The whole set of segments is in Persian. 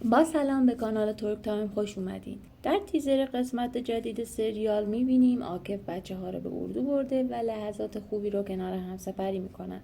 با سلام به کانال ترک تایم خوش اومدین. در تیزر قسمت جدید سریال میبینیم عاکف بچه ها رو به اردو برده و لحظات خوبی رو کنار هم سپری میکنن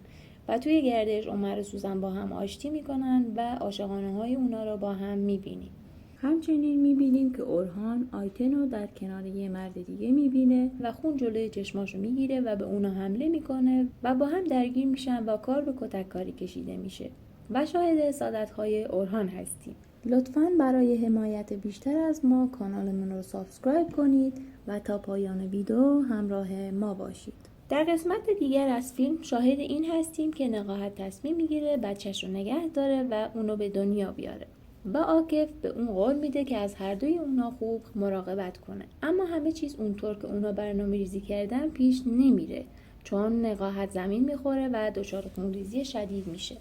و توی گردش عمر و سوزن با هم آشتی میکنن و عاشقانه های اونا رو با هم میبینیم. همچنین میبینیم که اورهان آیتن رو در کنار یه مرد دیگه میبینه و خون جلوی چشماشو میگیره و به اونا حمله میکنه و با هم درگیر میشن و کار به کتک کاری کشیده میشه و شاهد سعادت‌های اورهان هستیم. لطفاً برای حمایت بیشتر از ما کانالمون رو سابسکرایب کنید و تا پایان ویدیو همراه ما باشید. در قسمت دیگر از فیلم شاهد این هستیم که نقاهت تصمیم میگیره بچهش رو نگه داره و اونو به دنیا بیاره. و عاکف به اون قول میده که از هر دوی اونا خوب مراقبت کنه. اما همه چیز اونطور که اونا برنامه‌ریزی کردن پیش نمیره. چون نقاهت زمین میخوره و دچار خونریزی شدید میشه.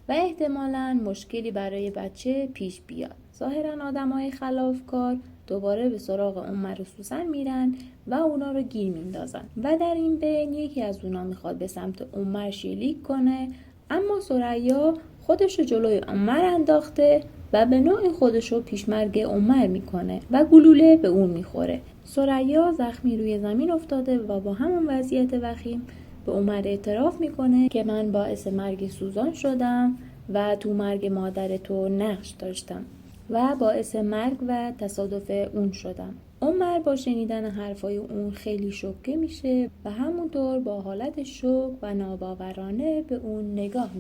و احتمالاً مشکلی برای بچه پیش بیاد. ظاهراً آدمای خلافکار دوباره به سراغ عمر و سوسن میرن و اونا رو گیر میندازن و در این بین یکی از اونا میخواد به سمت عمر شلیک کنه، اما ثریا خودش رو جلوی عمر انداخته و به نوعی خودش رو پیشمرگ عمر میکنه و گلوله به اون میخوره. ثریا زخمی روی زمین افتاده و با همون وضعیت وخیم به عمر اعتراف میکنه که من باعث مرگ سوزان شدم و تو مرگ مادر تو نقش داشتم و باعث مرگ و تصادف اون شدم. عمر با شنیدن حرفای اون خیلی شوکه میشه و همونطور با حالت شوک و ناباورانه به اون نگاه